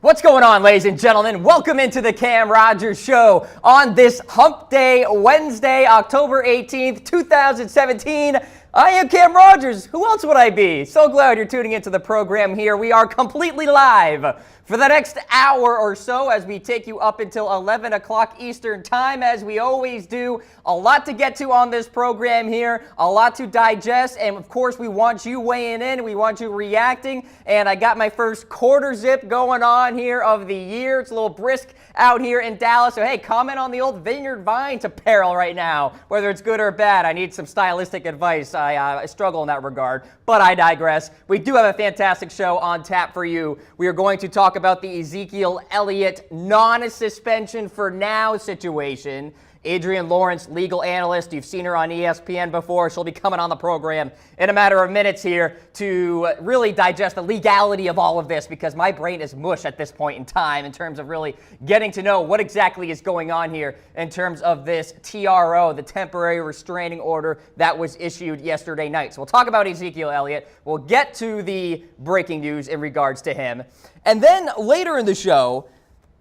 What's going on, ladies and gentlemen? Welcome into the Cam Rogers Show on this Hump Day Wednesday, October 18th, 2017. I am Cam Rogers. Who else would I be? So glad you're tuning into the program here. We are completely live for the next hour or so as we take you up until 11 o'clock Eastern Time, as we always do. A lot to get to on this program here, a lot to digest, and of course we want you weighing in, we want you reacting, and I got my first quarter zip going on here of the year. It's a little brisk out here in Dallas, so hey, comment on the old Vineyard Vines apparel right now, whether it's good or bad. I need some stylistic advice. I struggle in that regard, but I digress. We do have a fantastic show on tap for you. We are going to talk about the Ezekiel Elliott non-suspension for now situation. Adrienne Lawrence, legal analyst. You've seen her on ESPN before. She'll be coming on the program in a matter of minutes here to really digest the legality of all of this, because my brain is mush at this point in time in terms of really getting to know what exactly is going on here in terms of this TRO, the temporary restraining order that was issued yesterday night. So we'll talk about Ezekiel Elliott. We'll get to the breaking news in regards to him. And then later in the show,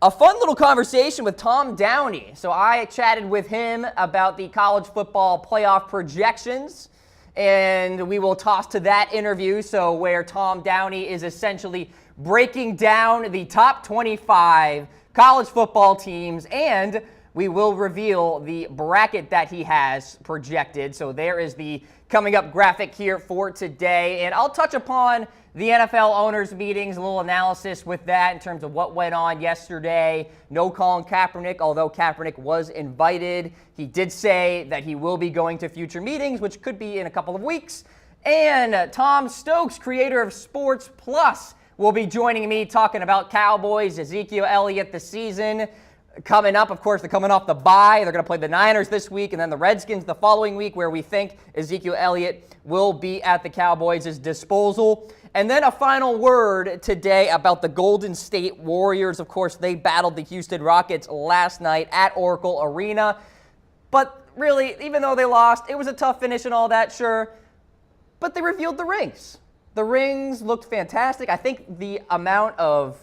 a fun little conversation with Tom Downey. So I chatted with him about the college football playoff projections, and we will toss to that interview, so where Tom Downey is essentially breaking down the top 25 college football teams, and we will reveal the bracket that he has projected. So there is the coming up graphic here for today, and I'll touch upon the NFL owners' meetings, a little analysis with that in terms of what went on yesterday. No Colin Kaepernick, although Kaepernick was invited. He did say that he will be going to future meetings, which could be in a couple of weeks. And Tom Stokes, creator of Sports Plus, will be joining me talking about Cowboys, Ezekiel Elliott, the season coming up. Of course, they're coming off the bye. They're going to play the Niners this week and then the Redskins the following week, where we think Ezekiel Elliott will be at the Cowboys' disposal. And then a final word today about the Golden State Warriors. Of course, they battled the Houston Rockets last night at Oracle Arena. But really, even though they lost, it was a tough finish and all that, sure. But they revealed the rings. The rings looked fantastic. I think the amount of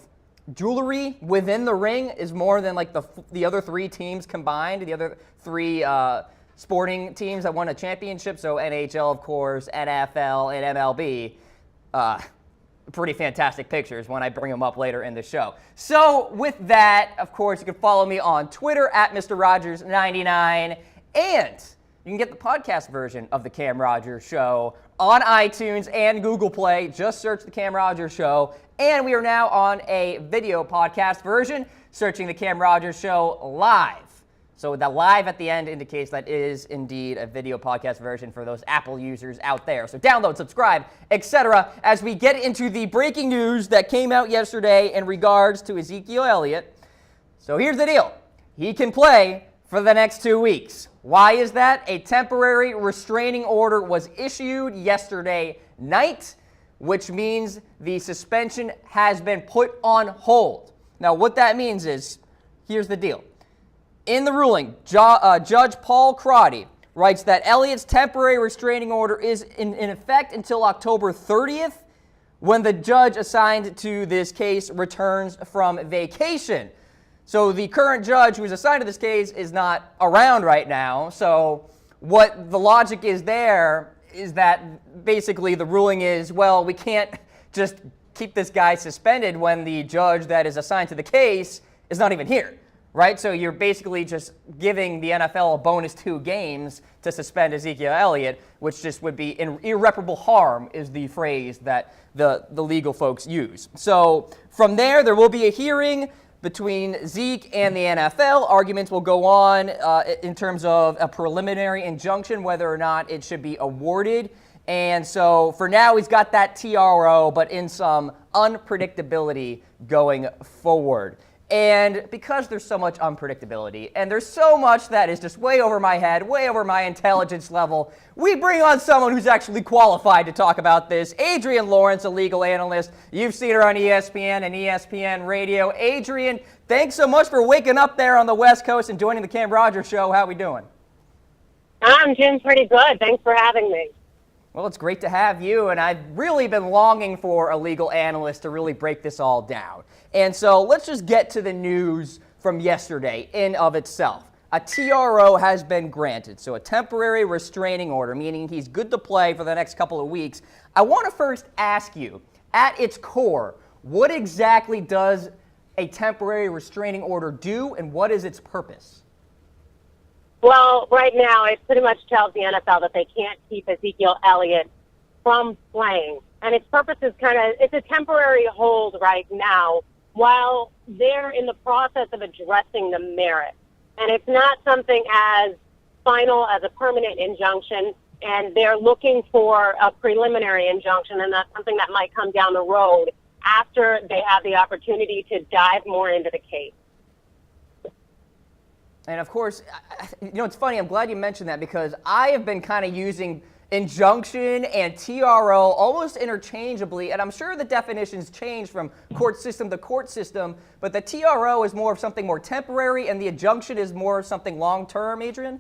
jewelry within the ring is more than like the other three teams combined, the other three sporting teams that won a championship. So NHL, of course, NFL, and MLB. Pretty fantastic pictures when I bring them up later in the show. So with that, of course, you can follow me on Twitter at Mr. Rogers99, and you can get the podcast version of the Cam Rogers Show on iTunes and Google Play. Just search the Cam Rogers Show. And we are now on a video podcast version, searching the Cam Rogers Show live. So the live at the end indicates that it is indeed a video podcast version for those Apple users out there. So download, subscribe, etc. as we get into the breaking news that came out yesterday in regards to Ezekiel Elliott. So here's the deal. He can play for the next 2 weeks. Why is that? A temporary restraining order was issued yesterday night, which means the suspension has been put on hold. Now, what that means is, here's the deal. In the ruling, Judge Paul Crotty writes that Elliott's temporary restraining order is in effect until October 30th, when the judge assigned to this case returns from vacation. So the current judge who is assigned to this case is not around right now. So what the logic is there is that basically the ruling is, well, we can't just keep this guy suspended when the judge that is assigned to the case is not even here. Right? So you're basically just giving the NFL a bonus 2 games to suspend Ezekiel Elliott, which just would be irreparable harm, is the phrase that the legal folks use. So from there will be a hearing between Zeke and the NFL. Arguments will go on in terms of a preliminary injunction, whether or not it should be awarded. And so for now, he's got that TRO, but in some unpredictability going forward. And because there's so much unpredictability, and there's so much that is just way over my head, way over my intelligence level, we bring on someone who's actually qualified to talk about this. Adrienne Lawrence, a legal analyst. You've seen her on ESPN and ESPN Radio. Adrienne, thanks so much for waking up there on the West Coast and joining the Cam Rogers Show. How we doing? I'm doing pretty good. Thanks for having me. Well, it's great to have you, and I've really been longing for a legal analyst to really break this all down. And so let's just get to the news from yesterday in of itself. A TRO has been granted, so a temporary restraining order, meaning he's good to play for the next couple of weeks. I want to first ask you, at its core, what exactly does a temporary restraining order do, and what is its purpose? Well, right now, it pretty much tells the NFL that they can't keep Ezekiel Elliott from playing. And its purpose is it's a temporary hold right now while they're in the process of addressing the merits. And it's not something as final as a permanent injunction, and they're looking for a preliminary injunction, and that's something that might come down the road after they have the opportunity to dive more into the case. And of course, it's funny, I'm glad you mentioned that because I have been kind of using injunction and TRO almost interchangeably, and I'm sure the definitions change from court system to court system, but the TRO is more of something more temporary and the injunction is more of something long-term, Adrienne?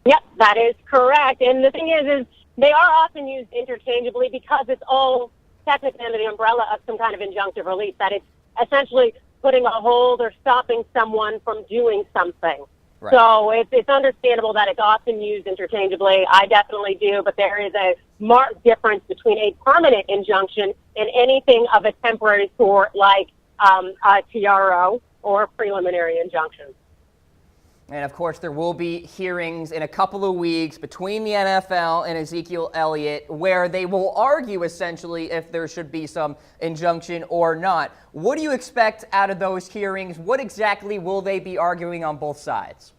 Yep, that is correct. And the thing is they are often used interchangeably because it's all technically under the umbrella of some kind of injunctive relief, that it's essentially putting a hold or stopping someone from doing something. Right. So it's understandable that it's often used interchangeably. I definitely do, but there is a marked difference between a permanent injunction and anything of a temporary sort like a TRO or a preliminary injunction. And of course, there will be hearings in a couple of weeks between the NFL and Ezekiel Elliott where they will argue essentially if there should be some injunction or not. What do you expect out of those hearings? What exactly will they be arguing on both sides?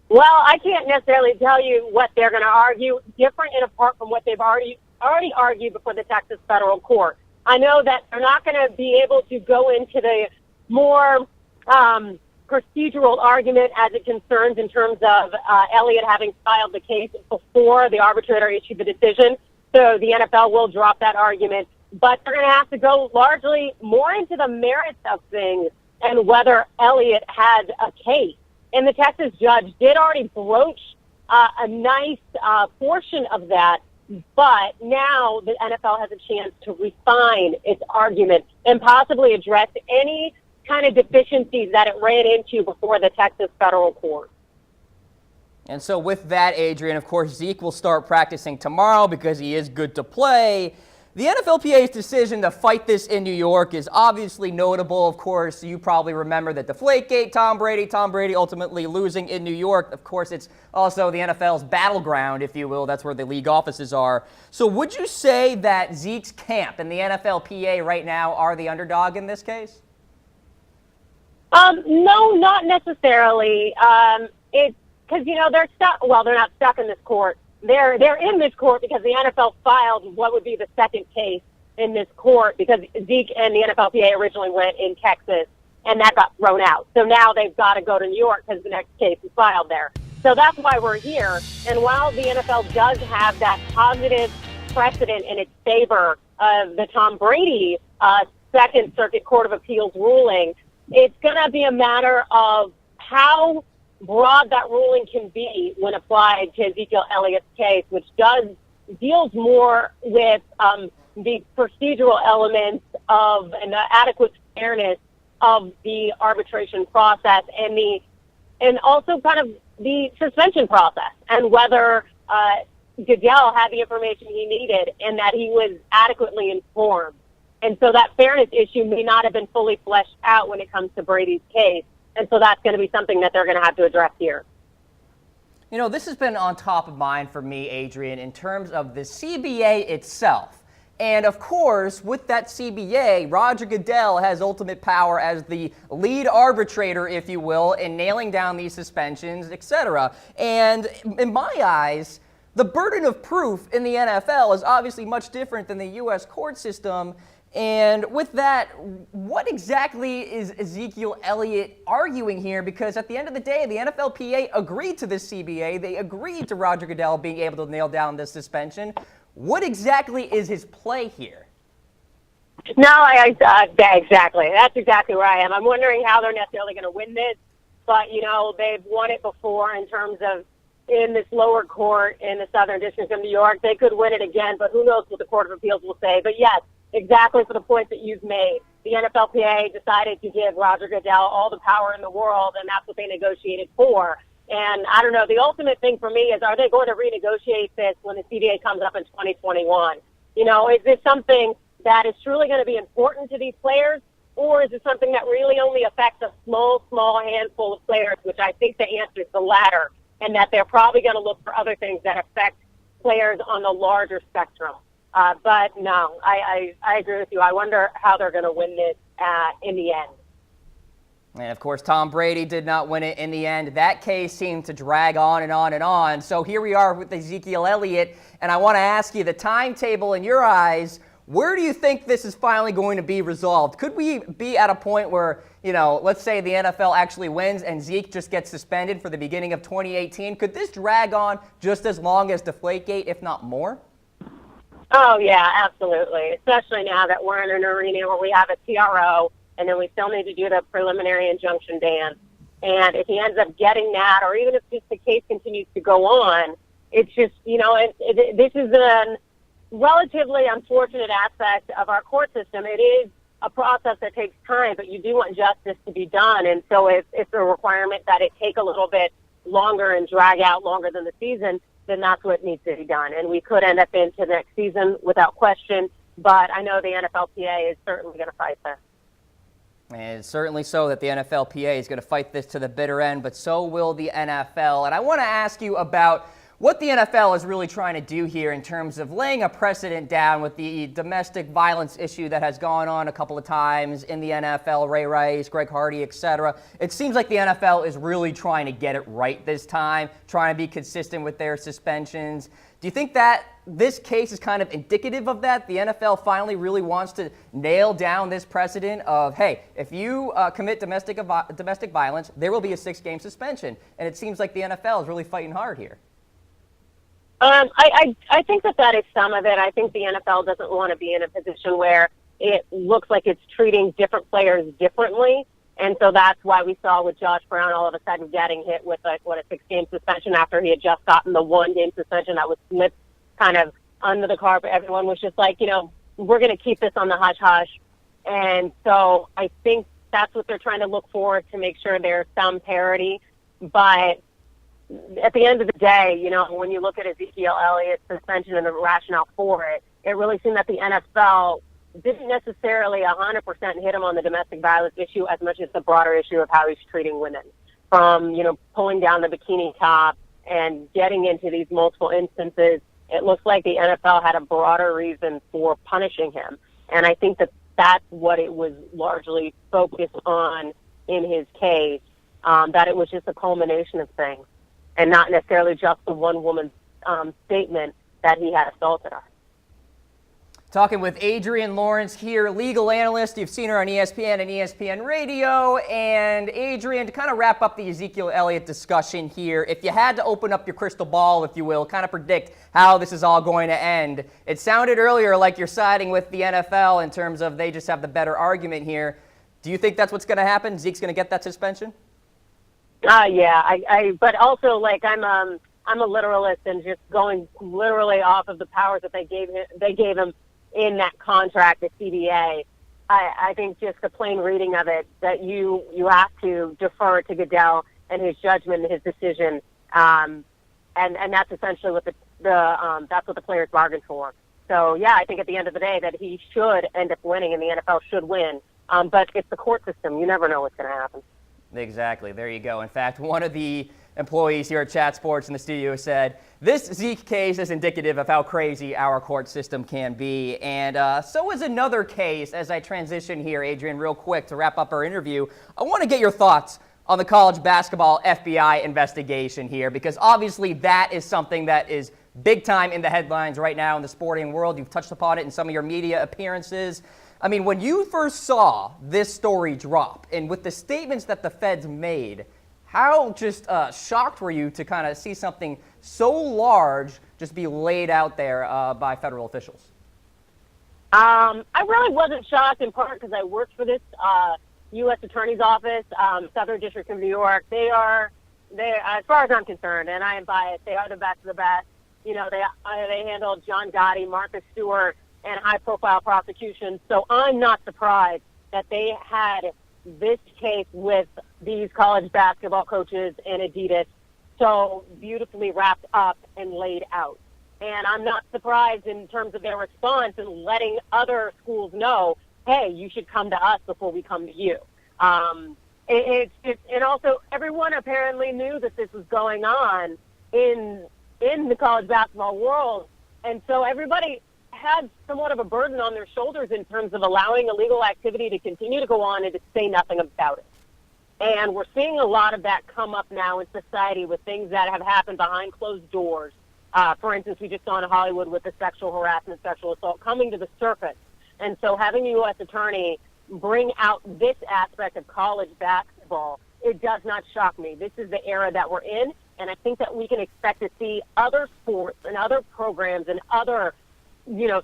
Well, I can't necessarily tell you what they're going to argue, different and apart from what they've already argued before the Texas federal court. I know that they're not going to be able to go into the more procedural argument as it concerns in terms of Elliott having filed the case before the arbitrator issued the decision. So the NFL will drop that argument. But they're going to have to go largely more into the merits of things and whether Elliott had a case. And the Texas judge did already broach a nice portion of that. But now the NFL has a chance to refine its argument and possibly address any kind of deficiencies that it ran into before the Texas federal court. And so with that, Adrienne, of course, Zeke will start practicing tomorrow because he is good to play. The NFLPA's decision to fight this in New York is obviously notable. Of course, you probably remember that Deflategate, Tom Brady ultimately losing in New York. Of course, it's also the NFL's battleground, if you will. That's where the league offices are. So would you say that Zeke's camp and the NFLPA right now are the underdog in this case? No, not necessarily. It's because, they're stuck. Well, they're not stuck in this court. They're in this court because the NFL filed what would be the second case in this court because Zeke and the NFLPA originally went in Texas, and that got thrown out. So now they've got to go to New York because the next case is filed there. So that's why we're here. And while the NFL does have that positive precedent in its favor of the Tom Brady Second Circuit Court of Appeals ruling, it's going to be a matter of how broad that ruling can be when applied to Ezekiel Elliott's case, which deals more with the procedural elements of and the adequate fairness of the arbitration process and also kind of the suspension process and whether Goodell had the information he needed and that he was adequately informed. And so that fairness issue may not have been fully fleshed out when it comes to Brady's case. And so that's going to be something that they're going to have to address here. This has been on top of mind for me, Adrienne, in terms of the CBA itself. And of course, with that CBA, Roger Goodell has ultimate power as the lead arbitrator, if you will, in nailing down these suspensions, etc. And in my eyes, the burden of proof in the NFL is obviously much different than the U.S. court system. And with that, what exactly is Ezekiel Elliott arguing here? Because at the end of the day, the NFLPA agreed to this CBA. They agreed to Roger Goodell being able to nail down this suspension. What exactly is his play here? No, exactly. That's exactly where I am. I'm wondering how they're necessarily going to win this. But, they've won it before in terms of in this lower court in the Southern District of New York. They could win it again, but who knows what the Court of Appeals will say. But yes, exactly for the point that you've made. The NFLPA decided to give Roger Goodell all the power in the world, and that's what they negotiated for. And I don't know, the ultimate thing for me is, are they going to renegotiate this when the CBA comes up in 2021? You know, is this something that is truly going to be important to these players, or is it something that really only affects a small handful of players, which I think the answer is the latter, and that they're probably going to look for other things that affect players on the larger spectrum. But no, I agree with you. I wonder how they're going to win this in the end. And, of course, Tom Brady did not win it in the end. That case seemed to drag on and on and on. So here we are with Ezekiel Elliott, and I want to ask you, the timetable in your eyes, where do you think this is finally going to be resolved? Could we be at a point where, you know, let's say the NFL actually wins and Zeke just gets suspended for the beginning of 2018? Could this drag on just as long as Deflategate, if not more? Oh, yeah, absolutely, especially now that we're in an arena where we have a TRO, and then we still need to do the preliminary injunction dance. And if he ends up getting that, or even if just the case continues to go on, it's just, you know, this is a relatively unfortunate aspect of our court system. It is a process that takes time, but you do want justice to be done. And so if it's a requirement that it take a little bit longer and drag out longer than the season, then that's what needs to be done. And we could end up into next season without question, but I know the NFLPA is certainly going to fight this. And it's certainly so that the NFLPA is going to fight this to the bitter end, but so will the NFL. And I want to ask you about what the NFL is really trying to do here in terms of laying a precedent down with the domestic violence issue that has gone on a couple of times in the NFL, Ray Rice, Greg Hardy, etc. It seems like the NFL is really trying to get it right this time, trying to be consistent with their suspensions. Do you think that this case is kind of indicative of that? The NFL finally really wants to nail down this precedent of, hey, if you commit domestic violence, there will be a 6-game suspension. And it seems like the NFL is really fighting hard here. I think that is some of it. I think the NFL doesn't want to be in a position where it looks like it's treating different players differently. And so that's why we saw with Josh Brown all of a sudden getting hit with a 6-game suspension after he had just gotten the 1-game suspension that was slipped kind of under the carpet. Everyone was just like, you know, we're going to keep this on the hush-hush. And so I think that's what they're trying to look for, to make sure there's some parity. But at the end of the day, you know, when you look at Ezekiel Elliott's suspension and the rationale for it, it really seemed that the NFL didn't necessarily 100% hit him on the domestic violence issue as much as the broader issue of how he's treating women. From, you know, pulling down the bikini top and getting into these multiple instances, it looks like the NFL had a broader reason for punishing him. And I think that that's what it was largely focused on in his case, that it was just a culmination of things and not necessarily just the one woman's statement that he had assaulted her. Talking with Adrienne Lawrence here, legal analyst. You've seen her on ESPN and ESPN Radio. And Adrienne, to kind of wrap up the Ezekiel Elliott discussion here, if you had to open up your crystal ball, if you will, kind of predict how this is all going to end, it sounded earlier like you're siding with the NFL in terms of they just have the better argument here. Do you think that's what's going to happen? Zeke's going to get that suspension? Yeah, but also, like, I'm a literalist and just going literally off of the powers that they gave him in that contract, the CBA. I think just the plain reading of it, that you have to defer to Goodell and his judgment and his decision, and that's essentially what that's what the players bargained for. So yeah, I think at the end of the day that he should end up winning and the NFL should win. But it's the court system; you never know what's going to happen. Exactly. There you go. In fact, one of the employees here at Chat Sports in the studio said, this Zeke case is indicative of how crazy our court system can be. And so is another case. As I transition here, Adrienne, real quick to wrap up our interview, I want to get your thoughts on the college basketball FBI investigation here, because obviously that is something that is big time in the headlines right now in the sporting world. You've touched upon it in some of your media appearances. I mean, when you first saw this story drop, and with the statements that the feds made, how just shocked were you to kind of see something so large just be laid out there by federal officials? I really wasn't shocked, in part because I worked for this U.S. Attorney's Office, Southern District of New York. They are as far as I'm concerned, and I am biased, they are the best of the best. You know, they handled John Gotti, Marcus Stewart, and high-profile prosecutions. So I'm not surprised that they had this case with these college basketball coaches and Adidas so beautifully wrapped up and laid out. And I'm not surprised in terms of their response and letting other schools know, hey, you should come to us before we come to you. And also everyone apparently knew that this was going on in the college basketball world. And so everybody had somewhat of a burden on their shoulders in terms of allowing illegal activity to continue to go on and to say nothing about it. And we're seeing a lot of that come up now in society with things that have happened behind closed doors. For instance, we just saw in Hollywood with the sexual harassment, sexual assault coming to the surface. And so having a U.S. attorney bring out this aspect of college basketball, it does not shock me. This is the era that we're in, and I think that we can expect to see other sports and other programs and other,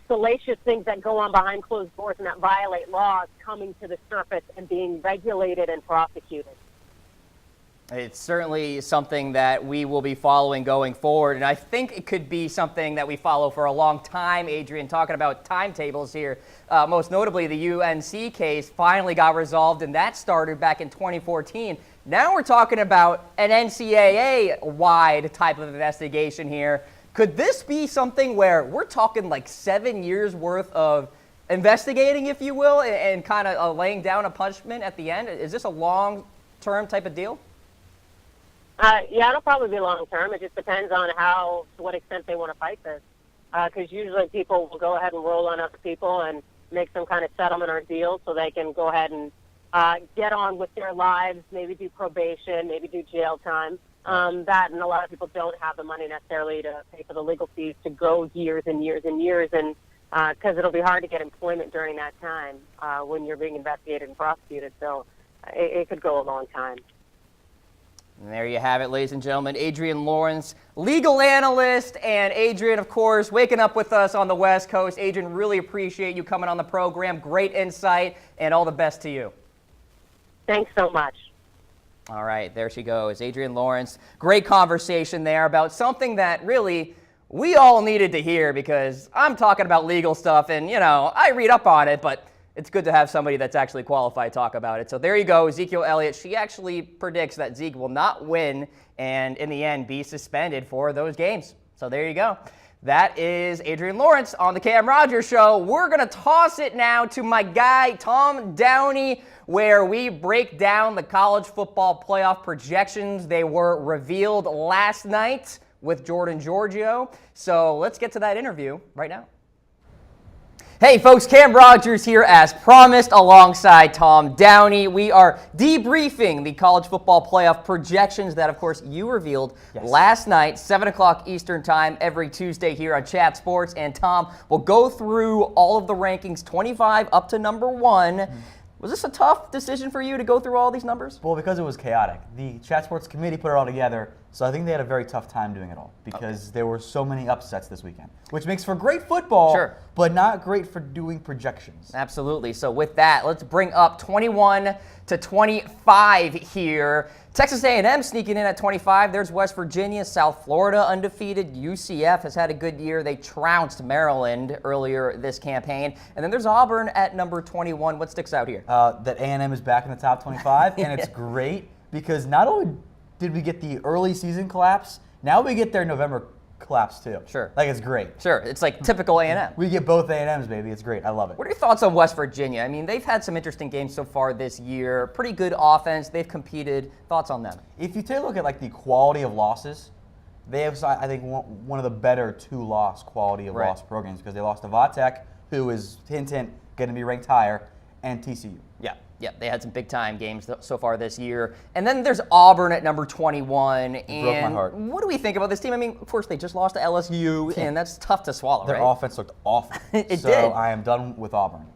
salacious things that go on behind closed doors and that violate laws coming to the surface and being regulated and prosecuted. It's certainly something that we will be following going forward, and I think it could be something that we follow for a long time, Adrienne, talking about timetables here. Most notably, the UNC case finally got resolved, and that started back in 2014. Now we're talking about an NCAA-wide type of investigation here. Could this be something where we're talking like 7 years worth of investigating, if you will, and kind of laying down a punishment at the end? Is this a long-term type of deal? Yeah, it'll probably be long-term. It just depends on to what extent they want to fight this. Because usually people will go ahead and roll on other people and make some kind of settlement or deal so they can go ahead and get on with their lives, maybe do probation, maybe do jail time. That, and a lot of people don't have the money necessarily to pay for the legal fees to go years and years and years, and because it'll be hard to get employment during that time when you're being investigated and prosecuted. So it could go a long time. And there you have it, ladies and gentlemen. Adrienne Lawrence, legal analyst, and Adrienne, of course, waking up with us on the West Coast. Adrienne, really appreciate you coming on the program. Great insight, and all the best to you. Thanks so much. All right, there she goes, Adrienne Lawrence. Great conversation there about something that really we all needed to hear, because I'm talking about legal stuff, and, I read up on it, but it's good to have somebody that's actually qualified to talk about it. So there you go, Ezekiel Elliott. She actually predicts that Zeke will not win and, in the end, be suspended for those games. So there you go. That is Adrienne Lawrence on the Cam Rogers Show. We're going to toss it now to my guy, Tom Downey, where we break down the college football playoff projections. They were revealed last night with Jordan Giorgio. So let's get to that interview right now. Hey folks, Cam Rogers here as promised alongside Tom Downey. We are debriefing the college football playoff projections that, of course, you revealed last night, 7 o'clock Eastern time, every Tuesday here on Chat Sports. And Tom will go through all of the rankings, 25 up to number 1. Was this a tough decision for you to go through all these numbers? Well, because it was chaotic. The Chat Sports committee put it all together, so I think they had a very tough time doing it all because there were so many upsets this weekend, which makes for great football, but not great for doing projections. Absolutely. So with that, let's bring up 21 to 25 here. Texas A&M sneaking in at 25. There's West Virginia, South Florida undefeated. UCF has had a good year. They trounced Maryland earlier this campaign. And then there's Auburn at number 21. What sticks out here? That A&M is back in the top 25, and it's great because not only did we get the early season collapse, now we get their November collapse too. Sure. Like, it's great. Sure. It's like typical A&M. We get both A&Ms, baby. It's great. I love it. What are your thoughts on West Virginia? I mean, they've had some interesting games so far this year. Pretty good offense. They've competed. Thoughts on them? If you take a look at like the quality of losses, they have, I think, one of the better two-loss quality of loss programs because they lost to Vatech, who is, hint, hint, going to be ranked higher, and TCU. Yeah, they had some big-time games so far this year. And then there's Auburn at number 21. It broke my heart. What do we think about this team? I mean, of course, they just lost to LSU, and that's tough to swallow, Their right? offense looked awful. It so did. I am done with Auburn.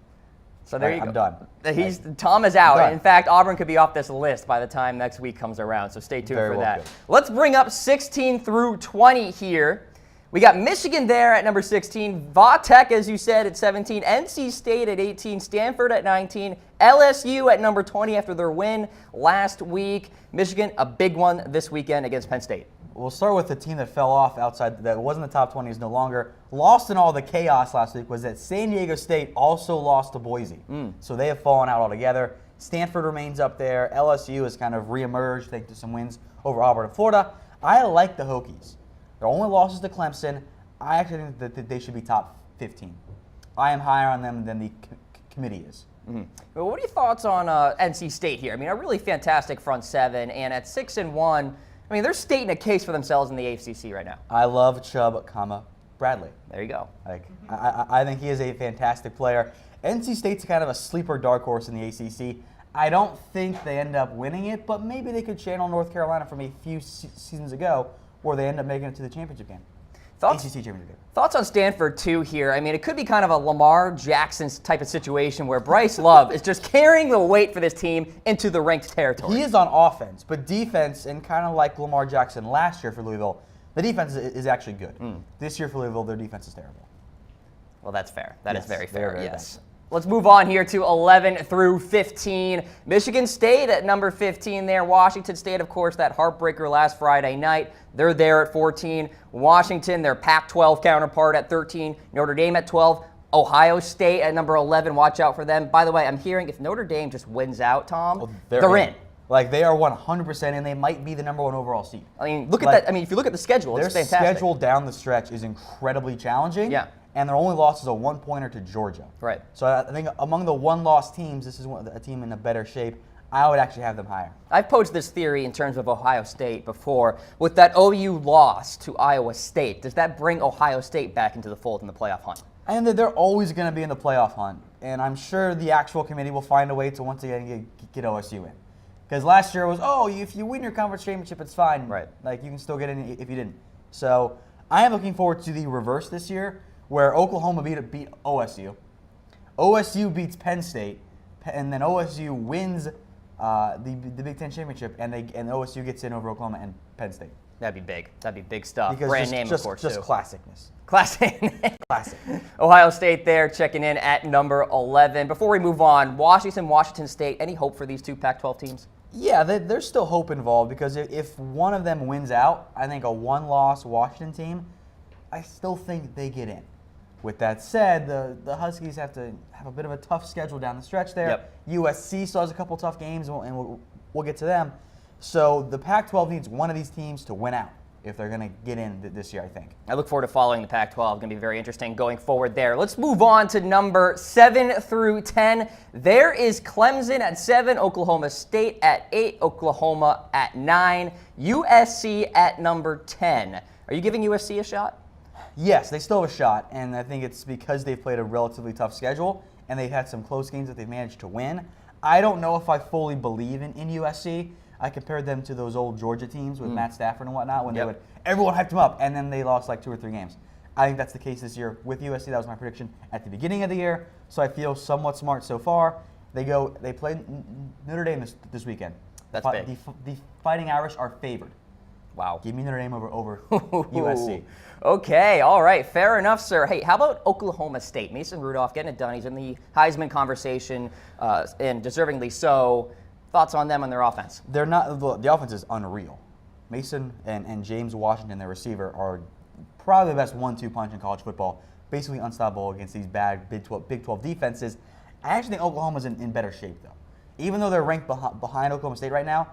So there you go. I'm done. Tom is out. Done. In fact, Auburn could be off this list by the time next week comes around, so stay tuned Very for well that. good. Let's bring up 16 through 20 here. We got Michigan there at number 16, Va-Tech, as you said, at 17, NC State at 18, Stanford at 19, LSU at number 20 after their win last week. Michigan, a big one this weekend against Penn State. We'll start with the team that fell off outside, that wasn't the top 20, is no longer. Lost in all the chaos last week was that San Diego State also lost to Boise. So they have fallen out altogether. Stanford remains up there. LSU has kind of reemerged thanks to some wins over Auburn and Florida. I like the Hokies. Their only losses to Clemson. I actually think that they should be top 15. I am higher on them than the committee is. Well, what are your thoughts on NC State here? I mean, a really fantastic front seven, and at 6-1, I mean, they're stating a case for themselves in the ACC right now. I love Chubb, Bradley. There you go. I think he is a fantastic player. NC State's kind of a sleeper dark horse in the ACC. I don't think they end up winning it, but maybe they could channel North Carolina from a few seasons ago, where they end up making it to the championship game. ACC championship game. Thoughts on Stanford, too, here? I mean, it could be kind of a Lamar Jackson type of situation where Bryce Love is just carrying the weight for this team into the ranked territory. He is on offense, but defense, and kind of like Lamar Jackson last year for Louisville, the defense is actually good. This year for Louisville, their defense is terrible. Well, that's fair. That is very fair, yes. Bad. Let's move on here to 11 through 15. Michigan State at number 15 there. Washington State, of course, that heartbreaker last Friday night. They're there at 14. Washington, their Pac-12 counterpart at 13. Notre Dame at 12. Ohio State at number 11. Watch out for them. By the way, I'm hearing if Notre Dame just wins out, Tom, they're in. Like, they are 100% in. They might be the number 1 overall seed. I mean, look at that. I mean, if you look at the schedule, it's fantastic. Their schedule down the stretch is incredibly challenging. Yeah. And their only loss is a 1-pointer to Georgia. Right. So I think among the one-loss teams, this is a team in a better shape. I would actually have them higher. I've posed this theory in terms of Ohio State before. With that OU loss to Iowa State, does that bring Ohio State back into the fold in the playoff hunt? And they're always going to be in the playoff hunt. And I'm sure the actual committee will find a way to once again get OSU in. Because last year was, if you win your conference championship, it's fine. Right. Like, you can still get in if you didn't. So I am looking forward to the reverse this year, where Oklahoma beat OSU. OSU beats Penn State, and then OSU wins the Big Ten championship, and OSU gets in over Oklahoma and Penn State. That'd be big. That'd be big stuff. Because Brand name, of course, just too. classicness. Classic. Classic. Ohio State there checking in at number 11. Before we move on, Washington State, any hope for these two Pac-12 teams? Yeah, there's still hope involved, because if one of them wins out, I think a one-loss Washington team, I still think they get in. With that said, the Huskies have to have a bit of a tough schedule down the stretch there. Yep. USC still has a couple tough games, and we'll get to them. So the Pac-12 needs one of these teams to win out if they're going to get in this year, I think. I look forward to following the Pac-12. Going to be very interesting going forward there. Let's move on to number 7 through 10. There is Clemson at 7, Oklahoma State at 8, Oklahoma at 9, USC at number 10. Are you giving USC a shot? Yes, they still have a shot, and I think it's because they've played a relatively tough schedule, and they've had some close games that they've managed to win. I don't know if I fully believe in USC. I compared them to those old Georgia teams with Matt Stafford and whatnot, when everyone hyped them up, and then they lost like 2 or 3 games. I think that's the case this year with USC. That was my prediction at the beginning of the year, so I feel somewhat smart so far. They play Notre Dame this weekend. That's big. The Fighting Irish are favored. Wow. Give me Notre Dame over USC. Okay, all right, fair enough, sir. Hey, how about Oklahoma State? Mason Rudolph getting it done. He's in the Heisman conversation, and deservingly so. Thoughts on them and their offense? They're not. The offense is unreal. Mason and James Washington, their receiver, are probably the best 1-2 punch in college football. Basically unstoppable against these bad Big 12 defenses. I actually think Oklahoma's in better shape, though. Even though they're ranked behind Oklahoma State right now,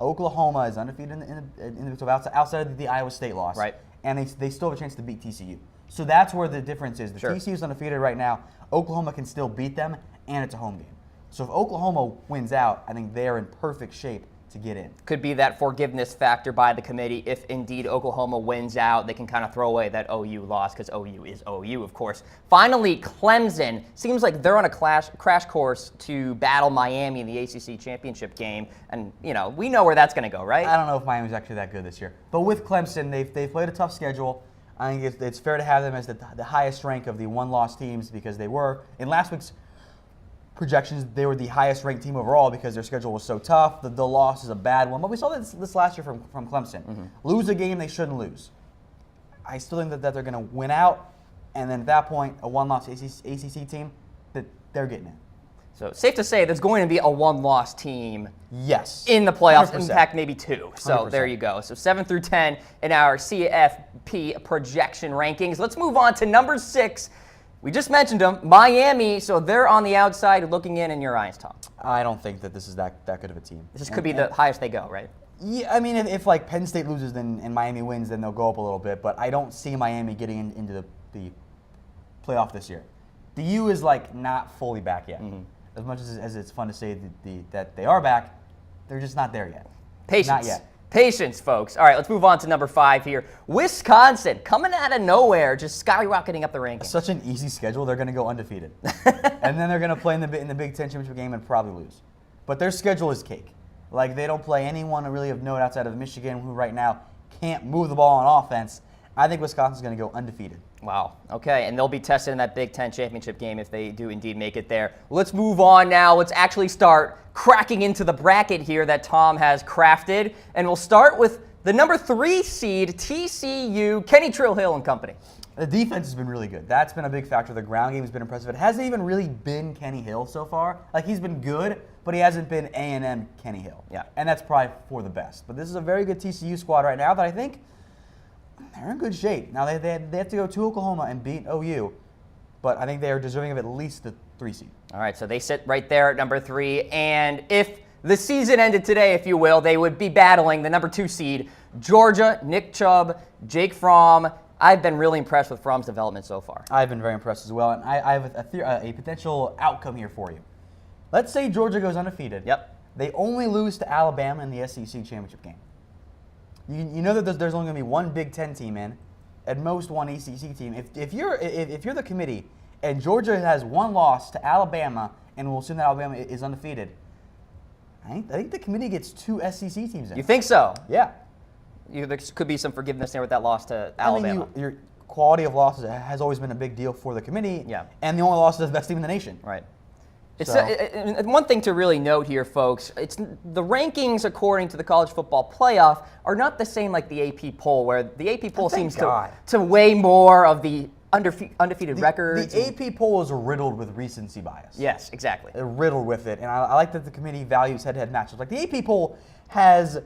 Oklahoma is undefeated in the Big 12 outside of the Iowa State loss. Right. And they still have a chance to beat TCU. So that's where the difference is. TCU is undefeated right now. Oklahoma can still beat them, and it's a home game. So if Oklahoma wins out, I think they're in perfect shape to get in. Could be that forgiveness factor by the committee. If indeed Oklahoma wins out, they can kind of throw away that OU loss, because OU is OU, of course. Finally, Clemson. Seems like they're on a crash course to battle Miami in the ACC championship game. And, we know where that's going to go, right? I don't know if Miami's actually that good this year. But with Clemson, they've played a tough schedule. I think it's fair to have them as the highest rank of the one-loss teams, because they were. In last week's projections, they were the highest ranked team overall because their schedule was so tough. The loss is a bad one. But we saw this last year from Clemson. Lose a game they shouldn't lose. I still think that they're going to win out. And then at that point, a one-loss ACC team, that they're getting it. So safe to say there's going to be a one-loss team Yes. in the playoffs. 100%. In fact, maybe 2. So 100%. there you go. So 7 through 10 in our CFP projection rankings. Let's move on to number 6. We just mentioned them, Miami. So they're on the outside looking in your eyes, Tom. I don't think that this is that good of a team. This could be the highest they go, right? Yeah, I mean, if like Penn State loses and Miami wins, then they'll go up a little bit. But I don't see Miami getting into the playoff this year. The U is like not fully back yet. Mm-hmm. As much as it's fun to say that they are back, they're just not there yet. Patience. Not yet. Patience, folks. All right, let's move on to number 5 here. Wisconsin, coming out of nowhere, just skyrocketing up the rankings. Such an easy schedule. They're going to go undefeated. And then they're going to play in the Big Ten championship game and probably lose. But their schedule is cake. Like, they don't play anyone really of note outside of Michigan, who right now can't move the ball on offense. I think Wisconsin's going to go undefeated. Wow. Okay, and they'll be tested in that Big Ten championship game if they do indeed make it there. Let's move on now. Let's actually start cracking into the bracket here that Tom has crafted. And we'll start with the number 3 seed, TCU, Kenny Trill-Hill and company. The defense has been really good. That's been a big factor. The ground game has been impressive. It hasn't even really been Kenny Hill so far. Like, he's been good, but he hasn't been A&M Kenny Hill. Yeah. And that's probably for the best. But this is a very good TCU squad right now that I think they're in good shape. Now, they have to go to Oklahoma and beat OU, but I think they are deserving of at least the 3 seed. All right, so they sit right there at number 3. And if the season ended today, if you will, they would be battling the number 2 seed, Georgia, Nick Chubb, Jake Fromm. I've been really impressed with Fromm's development so far. I've been very impressed as well, and I have a potential outcome here for you. Let's say Georgia goes undefeated. Yep. They only lose to Alabama in the SEC championship game. You know that there's only going to be one Big Ten team in, at most one ACC team. If you're the committee and Georgia has one loss to Alabama, and we'll assume that Alabama is undefeated, I think the committee gets 2 SEC teams in. You think so? Yeah. There could be some forgiveness there with that loss to Alabama. I mean, your quality of losses has always been a big deal for the committee. Yeah. And the only loss is the best team in the nation. Right. So. One thing to really note here, folks, it's the rankings according to the college football playoff are not the same like the AP poll, where the AP poll seems to weigh more of the undefeated records. The AP poll is riddled with recency bias. Yes, exactly. They're riddled with it, and I like that the committee values head-to-head matchups. Like, the AP poll has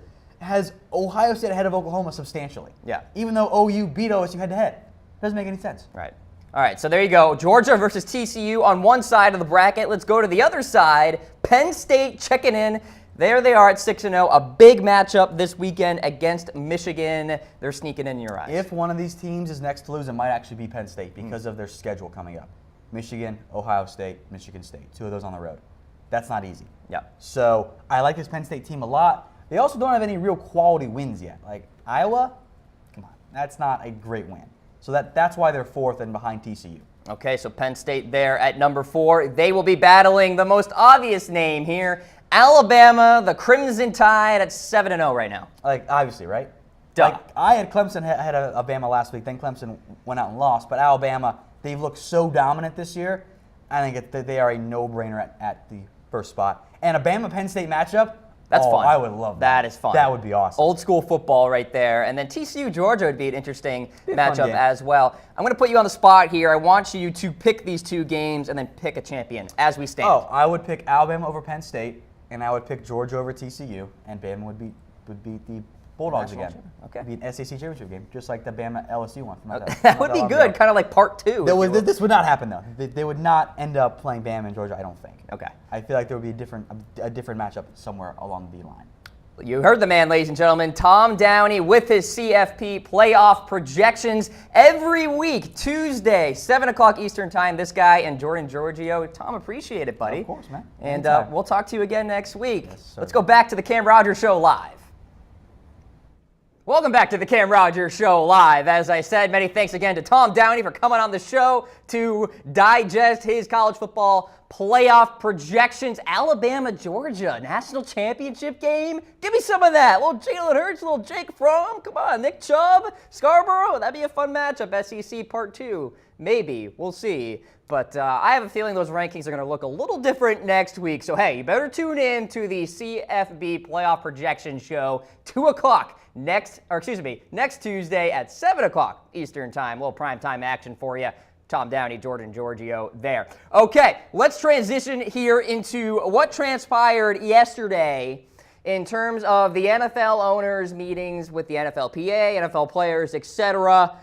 Ohio State ahead of Oklahoma substantially. Yeah. Even though OU beat OSU head-to-head. Doesn't make any sense. Right. All right, so there you go. Georgia versus TCU on one side of the bracket. Let's go to the other side. Penn State checking in. There they are at 6-0. A big matchup this weekend against Michigan. They're sneaking in your eyes. If one of these teams is next to lose, it might actually be Penn State because of their schedule coming up. Michigan, Ohio State, Michigan State. 2 of those on the road. That's not easy. Yeah. So I like this Penn State team a lot. They also don't have any real quality wins yet. Like Iowa, come on. That's not a great win. So that's why they're 4th and behind TCU. Okay, so Penn State there at number 4. They will be battling the most obvious name here, Alabama, the Crimson Tide at 7-0 right now. Like, obviously, right? Duh. Like, I had Clemson had a Bama last week. Then Clemson went out and lost. But Alabama, they've looked so dominant this year. I think they are a no-brainer at the first spot. And a Bama-Penn State matchup, that's fun. I would love that. That is fun. That would be awesome. Old school football right there. And then TCU Georgia would be an interesting matchup as well. I'm going to put you on the spot here. I want you to pick these 2 games and then pick a champion as we stand. Oh, I would pick Alabama over Penn State, and I would pick Georgia over TCU, and Bama would beat the Bulldogs again. Okay. It'd be an SEC championship game, just like the Bama LSU one. That would be good, kind of like part 2. This would not happen though. They would not end up playing Bama and Georgia, I don't think. Okay. I feel like there would be a different matchup somewhere along the line. You heard the man, ladies and gentlemen, Tom Downey with his CFP playoff projections every week, Tuesday, 7 o'clock Eastern time. This guy and Jordan Giorgio. Tom, appreciate it, buddy. Of course, man. And we'll talk to you again next week. Yes, sir. Let's go back to the Cam Rogers Show live. Welcome back to the Cam Rogers Show live. As I said, many thanks again to Tom Downey for coming on the show to digest his college football playoff projections. Alabama, Georgia, national championship game. Give me some of that. Little Jalen Hurts, little Jake Fromm. Come on, Nick Chubb, Scarborough. That'd be a fun matchup. SEC Part 2 Maybe. We'll see. But I have a feeling those rankings are going to look a little different next week. So, hey, you better tune in to the CFB Playoff Projection Show, 2 o'clock next Tuesday at 7 o'clock Eastern Time. A little primetime action for you. Tom Downey, Jordan Giorgio there. Okay, let's transition here into what transpired yesterday in terms of the NFL owners' meetings with the NFLPA, NFL players, etc.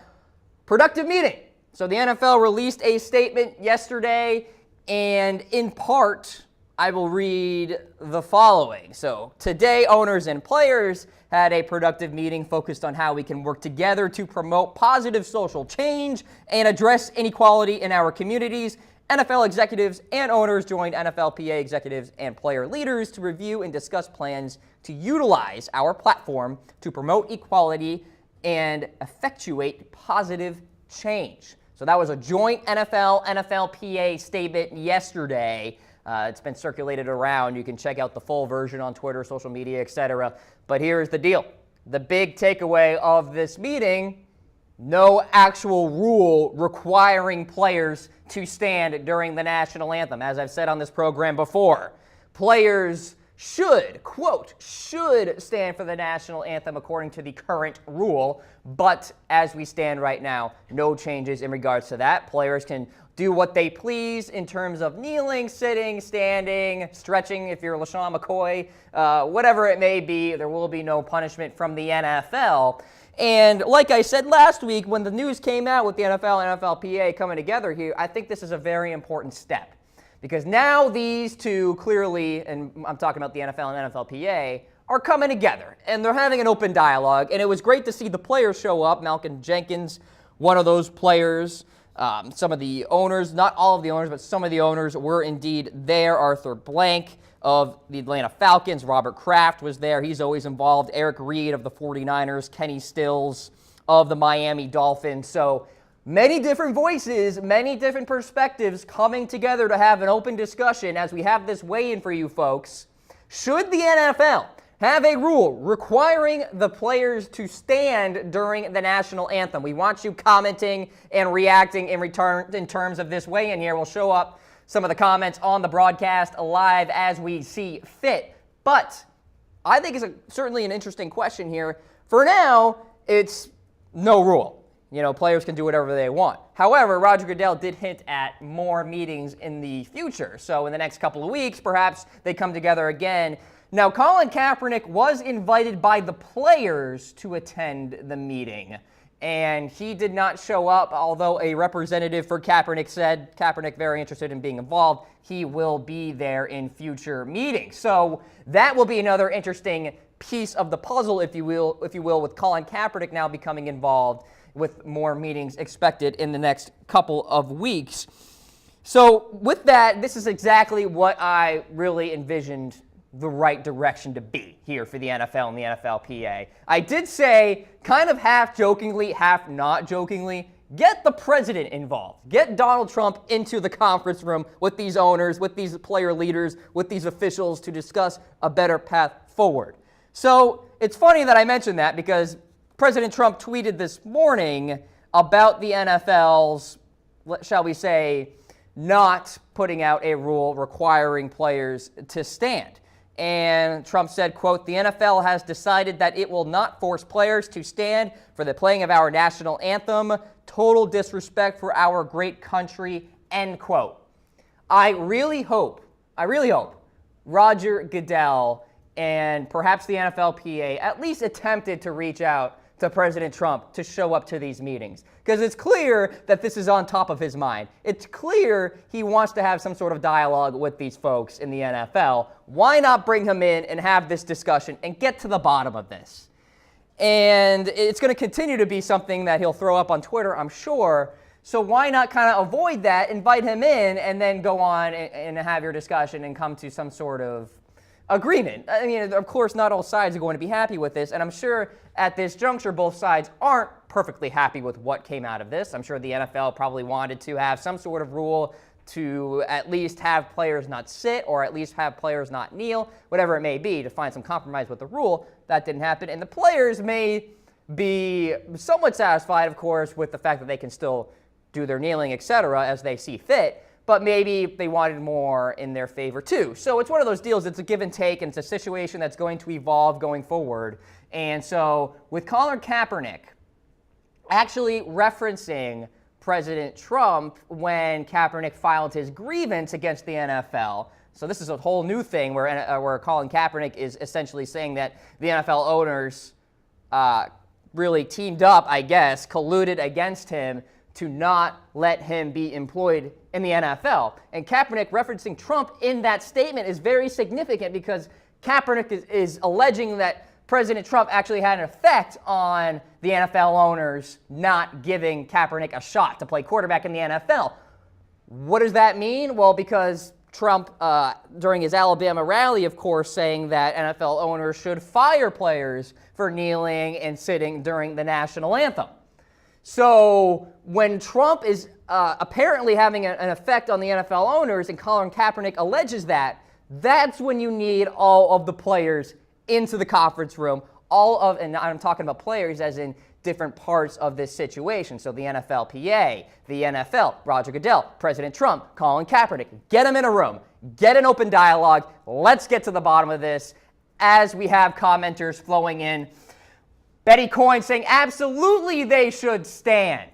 Productive meeting. So the NFL released a statement yesterday, and in part, I will read the following. So today, owners and players had a productive meeting focused on how we can work together to promote positive social change and address inequality in our communities. NFL executives and owners joined NFLPA executives and player leaders to review and discuss plans to utilize our platform to promote equality and effectuate positive change. So that was a joint NFL-NFLPA statement yesterday. It's been circulated around. You can check out the full version on Twitter, social media, etc. But here's the deal. The big takeaway of this meeting, no actual rule requiring players to stand during the national anthem. As I've said on this program before, players should, quote, should stand for the national anthem according to the current rule. But as we stand right now, no changes in regards to that. Players can do what they please in terms of kneeling, sitting, standing, stretching if you're LaShawn McCoy, whatever it may be. There will be no punishment from the NFL. And like I said last week, when the news came out with the NFL and NFLPA coming together here, I think this is a very important step. Because now these two clearly, and I'm talking about the NFL and NFLPA, are coming together. And they're having an open dialogue. And it was great to see the players show up. Malcolm Jenkins, one of those players. Some of the owners, not all of the owners, but some of the owners were indeed there. Arthur Blank of the Atlanta Falcons. Robert Kraft was there. He's always involved. Eric Reed of the 49ers. Kenny Stills of the Miami Dolphins. So many different voices, many different perspectives coming together to have an open discussion as we have this weigh-in for you folks. Should the NFL have a rule requiring the players to stand during the national anthem? We want you commenting and reacting in return in terms of this weigh-in here. We'll show up some of the comments on the broadcast live as we see fit. But I think it's certainly an interesting question here. For now, it's no rule. You know, players can do whatever they want. However, Roger Goodell did hint at more meetings in the future. So in the next couple of weeks, perhaps they come together again. Now, Colin Kaepernick was invited by the players to attend the meeting, and he did not show up, although a representative for Kaepernick said Kaepernick very interested in being involved. He will be there in future meetings. So that will be another interesting piece of the puzzle, if you will, with Colin Kaepernick now becoming involved, with more meetings expected in the next couple of weeks. So with that, this is exactly what I really envisioned the right direction to be here for the NFL and the NFLPA. I did say, kind of half jokingly, half not jokingly, get the president involved. Get Donald Trump into the conference room with these owners, with these player leaders, with these officials to discuss a better path forward. So it's funny that I mentioned that because President Trump tweeted this morning about the NFL's, shall we say, not putting out a rule requiring players to stand. And Trump said, quote, "The NFL has decided that it will not force players to stand for the playing of our national anthem. Total disrespect for our great country," end quote. I really hope Roger Goodell and perhaps the NFLPA at least attempted to reach out to President Trump to show up to these meetings. Because it's clear that this is on top of his mind. It's clear he wants to have some sort of dialogue with these folks in the NFL. Why not bring him in and have this discussion and get to the bottom of this? And it's going to continue to be something that he'll throw up on Twitter, I'm sure. So why not kind of avoid that, invite him in, and then go on and have your discussion and come to some sort of agreement? I mean, of course, not all sides are going to be happy with this, and I'm sure at this juncture, both sides aren't perfectly happy with what came out of this. I'm sure the NFL probably wanted to have some sort of rule to at least have players not sit or at least have players not kneel, whatever it may be, to find some compromise with the rule. That didn't happen, and the players may be somewhat satisfied, of course, with the fact that they can still do their kneeling, etc., as they see fit, but maybe they wanted more in their favor too. So it's one of those deals, it's a give and take, and it's a situation that's going to evolve going forward. And so with Colin Kaepernick actually referencing President Trump when Kaepernick filed his grievance against the NFL. So this is a whole new thing where Colin Kaepernick is essentially saying that the NFL owners really teamed up, I guess, colluded against him to not let him be employed in the NFL. And Kaepernick referencing Trump in that statement is very significant because Kaepernick is alleging that President Trump actually had an effect on the NFL owners not giving Kaepernick a shot to play quarterback in the NFL. What does that mean? Well, because Trump, during his Alabama rally, of course, saying that NFL owners should fire players for kneeling and sitting during the national anthem. So when Trump is apparently having an effect on the NFL owners and Colin Kaepernick alleges that, that's when you need all of the players into the conference room, and I'm talking about players as in different parts of this situation. So the NFLPA, the NFL, Roger Goodell, President Trump, Colin Kaepernick, get them in a room, get an open dialogue. Let's get to the bottom of this as we have commenters flowing in. Betty Coyne saying absolutely they should stand.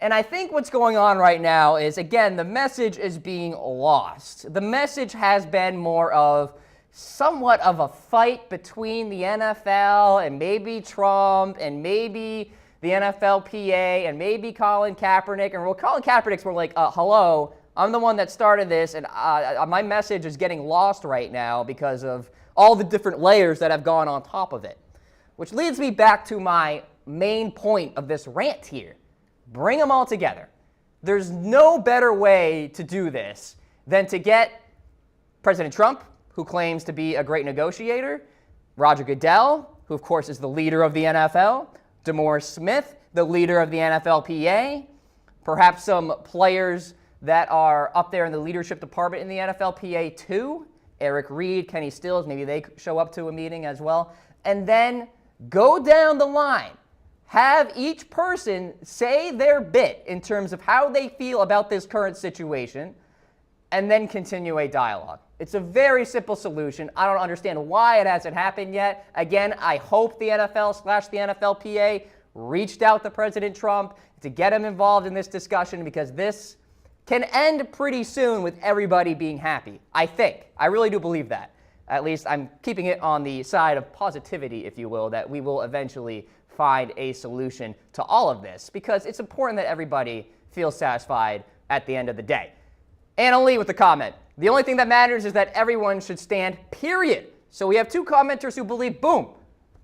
And I think what's going on right now is, again, the message is being lost. The message has been more of somewhat of a fight between the NFL and maybe Trump and maybe the NFLPA and maybe Colin Kaepernick. And well, Colin Kaepernick's more like, hello, I'm the one that started this, and my message is getting lost right now because of all the different layers that have gone on top of it. Which leads me back to my main point of this rant here. Bring them all together. There's no better way to do this than to get President Trump, who claims to be a great negotiator, Roger Goodell, who of course is the leader of the NFL, DeMaurice Smith, the leader of the NFLPA, perhaps some players that are up there in the leadership department in the NFLPA too, Eric Reed, Kenny Stills, maybe they show up to a meeting as well, and then go down the line. Have each person say their bit in terms of how they feel about this current situation, and then continue a dialogue. It's a very simple solution. I don't understand why it hasn't happened yet. Again, I hope the NFL/the NFLPA reached out to President Trump to get him involved in this discussion, because this can end pretty soon with everybody being happy. I think. I really do believe that. At least I'm keeping it on the side of positivity, if you will, that we will eventually find a solution to all of this, because it's important that everybody feels satisfied at the end of the day. Anna Lee with the comment. The only thing that matters is that everyone should stand, period. So we have two commenters who believe, boom,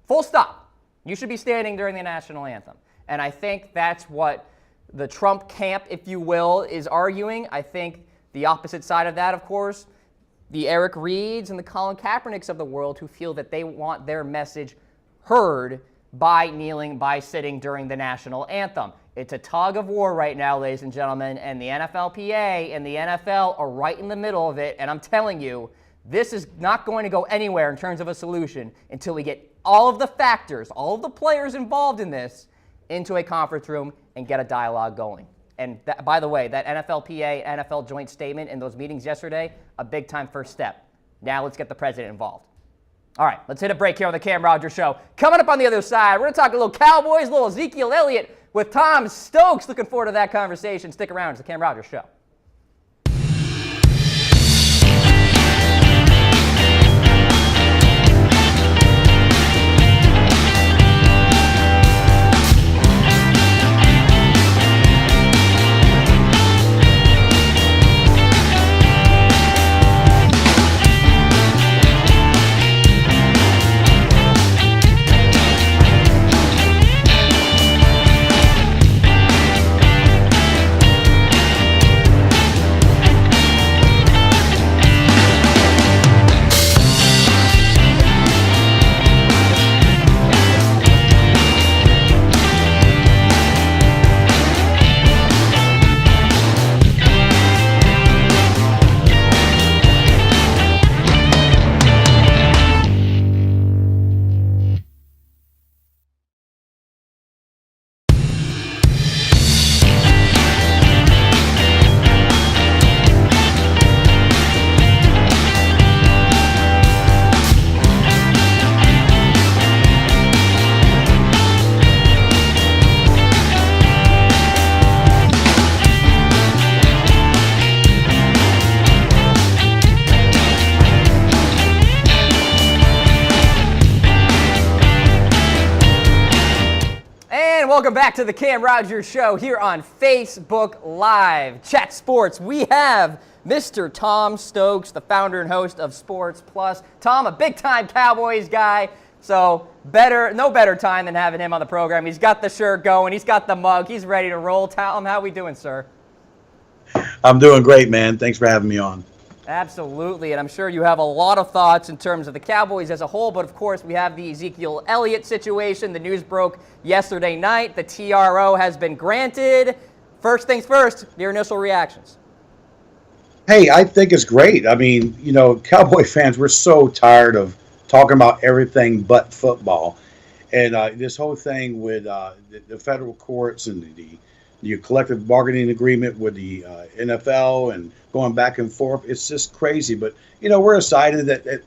full stop. You should be standing during the national anthem. And I think that's what the Trump camp, if you will, is arguing. I think the opposite side of that, of course, the Eric Reeds and the Colin Kaepernicks of the world, who feel that they want their message heard by kneeling, by sitting during the national anthem. It's a tug of war right now, ladies and gentlemen, and the NFLPA and the NFL are right in the middle of it, and I'm telling you, this is not going to go anywhere in terms of a solution until we get all of the factors, all of the players involved in this, into a conference room and get a dialogue going. And by the way, that NFLPA, NFL joint statement in those meetings yesterday, a big-time first step. Now let's get the president involved. All right, let's hit a break here on the Cam Rogers Show. Coming up on the other side, we're going to talk a little Cowboys, a little Ezekiel Elliott with Tom Stokes. Looking forward to that conversation. Stick around. It's the Cam Rogers Show. Welcome back to the Cam Rogers Show here on Facebook Live. Chat Sports, we have Mr. Tom Stokes, the founder and host of Sports Plus. Tom, a big-time Cowboys guy, so no better time than having him on the program. He's got the shirt going. He's got the mug. He's ready to roll. Tom, how we doing, sir? I'm doing great, man. Thanks for having me on. Absolutely, and I'm sure you have a lot of thoughts in terms of the Cowboys as a whole, but of course we have the Ezekiel Elliott situation. The news broke yesterday night. The TRO has been granted. First things first, your initial reactions. Hey, I think it's great. I mean, Cowboy fans, we're so tired of talking about everything but football. And this whole thing with the federal courts and the collective bargaining agreement with the NFL and going back and forth, it's just crazy. But, we're excited that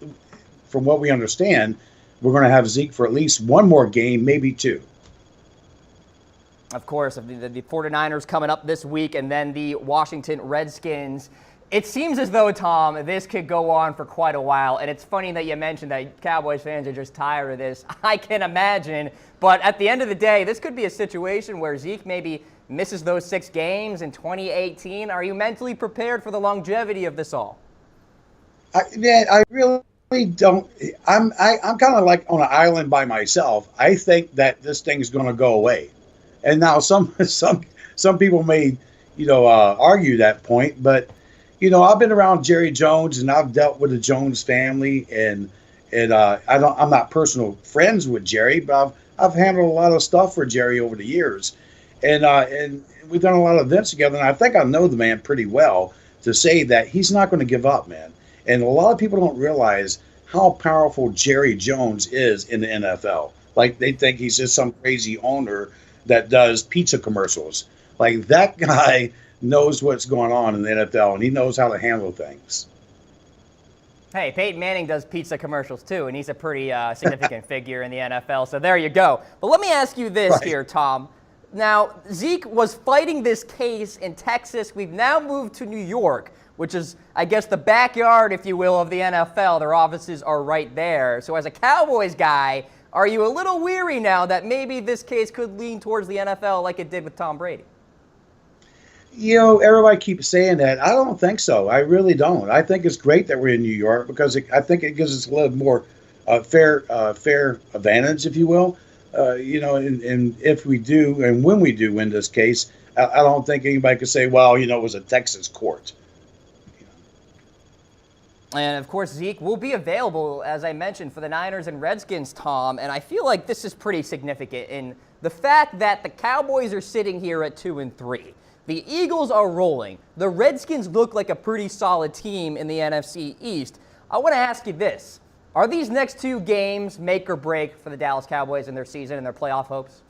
from what we understand, we're going to have Zeke for at least one more game, maybe two. Of course, the 49ers coming up this week and then the Washington Redskins. It seems as though, Tom, this could go on for quite a while, and it's funny that you mentioned that Cowboys fans are just tired of this. I can imagine, but at the end of the day, this could be a situation where Zeke maybe misses those 6 games in 2018. Are you mentally prepared for the longevity of this all? I really don't. I'm kind of like on an island by myself. I think that this thing's going to go away, and now some people may argue that point, but. I've been around Jerry Jones and I've dealt with the Jones family and I'm not personal friends with Jerry, but I've handled a lot of stuff for Jerry over the years, and we've done a lot of events together. And I think I know the man pretty well to say that he's not going to give up, man. And a lot of people don't realize how powerful Jerry Jones is in the NFL. Like they think he's just some crazy owner that does pizza commercials. Like that guy knows what's going on in the NFL, and he knows how to handle things. Hey, Peyton Manning does pizza commercials too, and he's a pretty significant figure in the NFL, so there you go. But let me ask you this here, Tom. Now, Zeke was fighting this case in Texas. We've now moved to New York, which is, I guess, the backyard, if you will, of the NFL. Their offices are right there. So as a Cowboys guy, are you a little weary now that maybe this case could lean towards the NFL like it did with Tom Brady? Everybody keeps saying that. I don't think so. I really don't. I think it's great that we're in New York because I think it gives us a little more fair advantage, if you will. And if we do, and when we do win this case, I don't think anybody could say, well, it was a Texas court. And, of course, Zeke will be available, as I mentioned, for the Niners and Redskins, Tom. And I feel like this is pretty significant in the fact that the Cowboys are sitting here at 2-3. The Eagles are rolling. The Redskins look like a pretty solid team in the NFC East. I want to ask you this. Are these next 2 games make or break for the Dallas Cowboys in their season and their playoff hopes?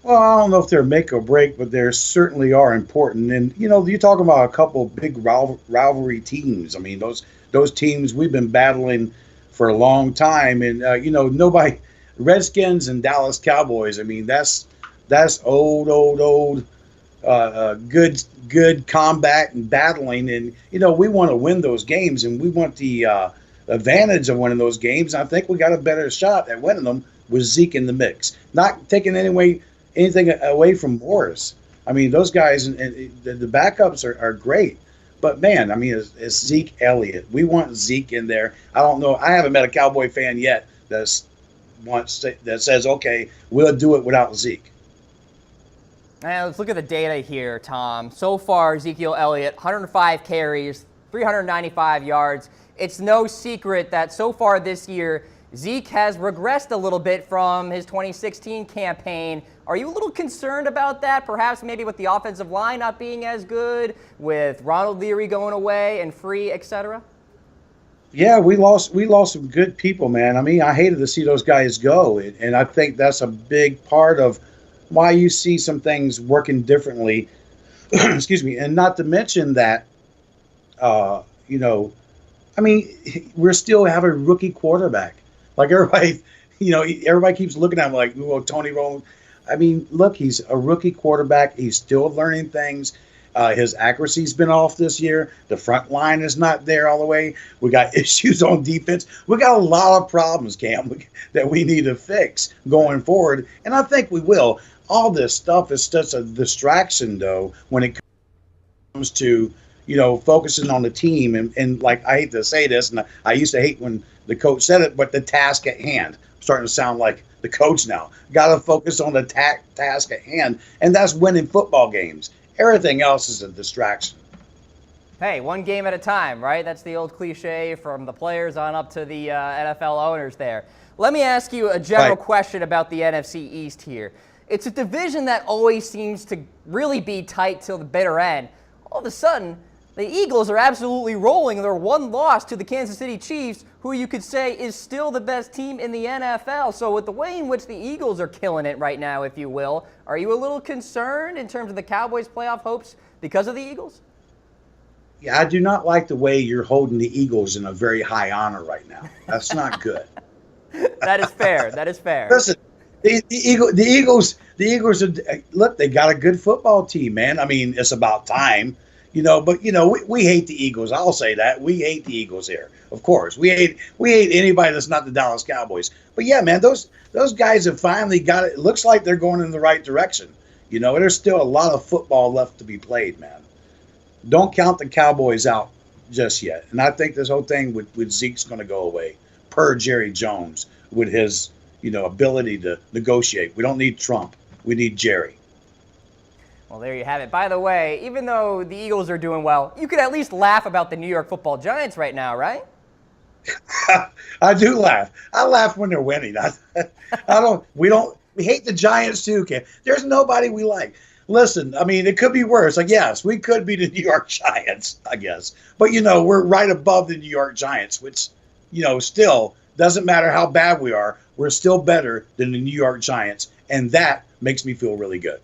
Well, I don't know if they're make or break, but they certainly are important. And, you're talking about a couple of big rivalry teams. I mean, those teams we've been battling for a long time. And, nobody – Redskins and Dallas Cowboys, I mean, that's old good combat and battling, and we want to win those games, and we want the advantage of winning those games. I think we got a better shot at winning them with Zeke in the mix. Not taking anything away from Morris. I mean, those guys and the backups are great, but man, I mean, it's Zeke Elliott. We want Zeke in there. I don't know. I haven't met a Cowboy fan yet that says, okay, we'll do it without Zeke. Now, let's look at the data here, Tom. So far, Ezekiel Elliott, 105 carries, 395 yards. It's no secret that so far this year, Zeke has regressed a little bit from his 2016 campaign. Are you a little concerned about that? Perhaps maybe with the offensive line not being as good, with Ronald Leary going away and Free, etc.? Yeah, we lost some good people, man. I mean, I hated to see those guys go, and I think that's a big part of why you see some things working differently. Excuse me. And not to mention that, I mean, we're still have a rookie quarterback. Like everybody, everybody keeps looking at him like, well, Tony Romo. I mean, look, he's a rookie quarterback. He's still learning things. His accuracy's been off this year. The front line is not there all the way. We got issues on defense. We got a lot of problems, Cam, that we need to fix going forward, and I think we will. All this stuff is just a distraction, though, when it comes to, focusing on the team. And like, I hate to say this, and I used to hate when the coach said it, but the task at hand. I'm starting to sound like the coach now. Got to focus on the task at hand, and that's winning football games. Everything else is a distraction. Hey, one game at a time, right? That's the old cliche from the players on up to the NFL owners there. Let me ask you a general question about the NFC East here. It's a division that always seems to really be tight till the bitter end. All of a sudden, the Eagles are absolutely rolling. They're one loss to the Kansas City Chiefs, who you could say is still the best team in the NFL. So with the way in which the Eagles are killing it right now, if you will, are you a little concerned in terms of the Cowboys' playoff hopes because of the Eagles? Yeah, I do not like the way you're holding the Eagles in a very high honor right now. That's not good. That is fair. That is fair. Listen, the Eagles are, look, they got a good football team, man. I mean, it's about time. But we hate the Eagles. I'll say that. We hate the Eagles here. Of course. We hate anybody that's not the Dallas Cowboys. But yeah, man, those guys have finally got it. It looks like they're going in the right direction. There's still a lot of football left to be played, man. Don't count the Cowboys out just yet. And I think this whole thing with Zeke's going to go away, per Jerry Jones, with his, ability to negotiate. We don't need Trump. We need Jerry. Well, there you have it. By the way, even though the Eagles are doing well, you could at least laugh about the New York Football Giants right now, right? I do laugh. I laugh when they're winning. We hate the Giants too, Ken. There's nobody we like. Listen, I mean, it could be worse. Like, yes, we could be the New York Giants, I guess. But, we're right above the New York Giants, which, still doesn't matter how bad we are. We're still better than the New York Giants. And that makes me feel really good.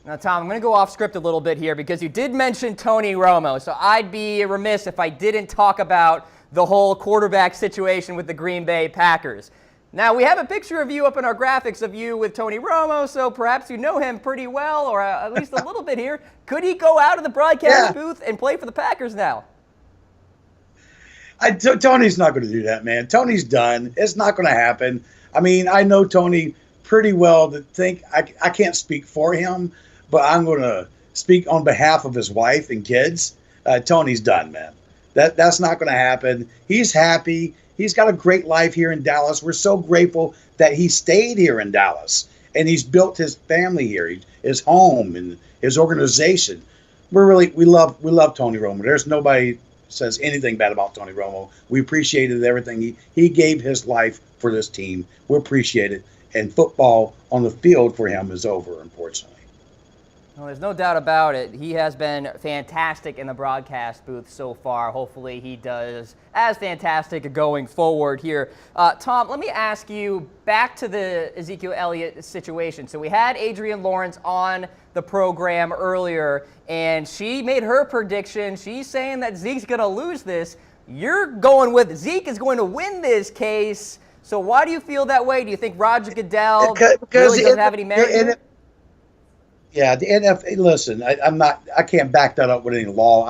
Now, Tom, I'm going to go off script a little bit here because you did mention Tony Romo. So I'd be remiss if I didn't talk about the whole quarterback situation with the Green Bay Packers. Now, we have a picture of you up in our graphics of you with Tony Romo, so perhaps you know him pretty well, or at least a little bit here. Could he go out of the broadcast booth and play for the Packers now? Tony's not going to do that, man. Tony's done. It's not going to happen. I mean, I know Tony pretty well to think I can't speak for him, but I'm going to speak on behalf of his wife and kids. Tony's done, man. That's not going to happen. He's happy. He's got a great life here in Dallas. We're so grateful that he stayed here in Dallas, and he's built his family here, his home and his organization. We love Tony Romo. There's nobody says anything bad about Tony Romo. We appreciated everything he gave his life for this team. We appreciate it. And football on the field for him is over, unfortunately. Well, there's no doubt about it. He has been fantastic in the broadcast booth so far. Hopefully he does as fantastic going forward here. Tom, let me ask you back to the Ezekiel Elliott situation. So we had Adrienne Lawrence on the program earlier, and she made her prediction. She's saying that Zeke's going to lose this. You're going with Zeke is going to win this case. So why do you feel that way? Do you think Roger Goodell really doesn't have any merit? Yeah, the NFL. Listen, I can't back that up with any law.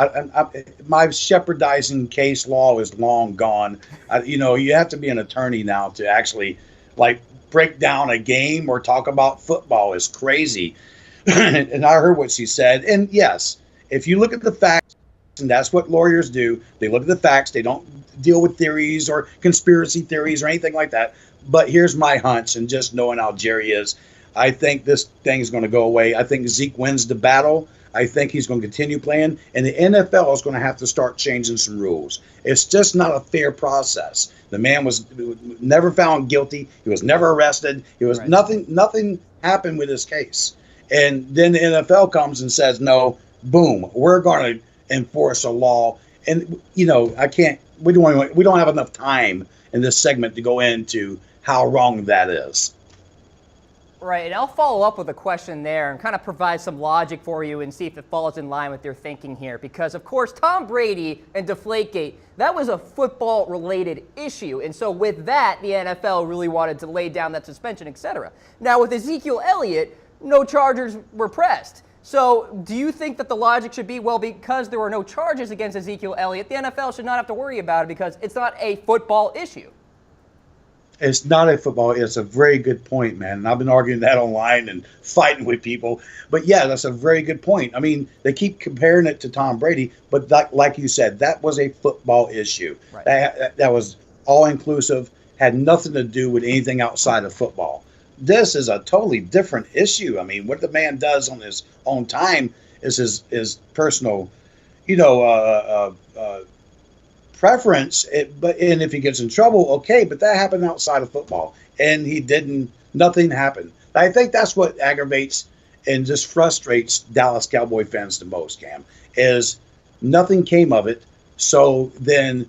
My shepherdizing case law is long gone. You have to be an attorney now to actually break down a game or talk about football. Is crazy. And I heard what she said. And yes, if you look at the facts, and that's what lawyers do, they look at the facts. They don't deal with theories or conspiracy theories or anything like that. But here's my hunch, and just knowing how Jerry is, I think this thing's going to go away. I think Zeke wins the battle. I think he's going to continue playing. And the NFL is going to have to start changing some rules. It's just not a fair process. The man was never found guilty. He was never arrested. It was nothing happened with his case. And then the NFL comes and says, no, boom, we're going to enforce a law. And, we don't have enough time in this segment to go into how wrong that is. Right, and I'll follow up with a question there and kind of provide some logic for you and see if it falls in line with your thinking here. Because, of course, Tom Brady and Deflategate, that was a football-related issue. And so with that, the NFL really wanted to lay down that suspension, etc. Now, with Ezekiel Elliott, no charges were pressed. So do you think that the logic should be, well, because there were no charges against Ezekiel Elliott, the NFL should not have to worry about it because it's not a football issue? It's not a football. It's a very good point, man. And I've been arguing that online and fighting with people. But yeah, that's a very good point. I mean, they keep comparing it to Tom Brady, but like you said, that was a football issue. Right. That was all inclusive, had nothing to do with anything outside of football. This is a totally different issue. I mean, what the man does on his own time is his personal, preference. And if he gets in trouble, okay. But that happened outside of football, and he didn't. Nothing happened. I think that's what aggravates and just frustrates Dallas Cowboy fans the most. Cam, is nothing came of it. So then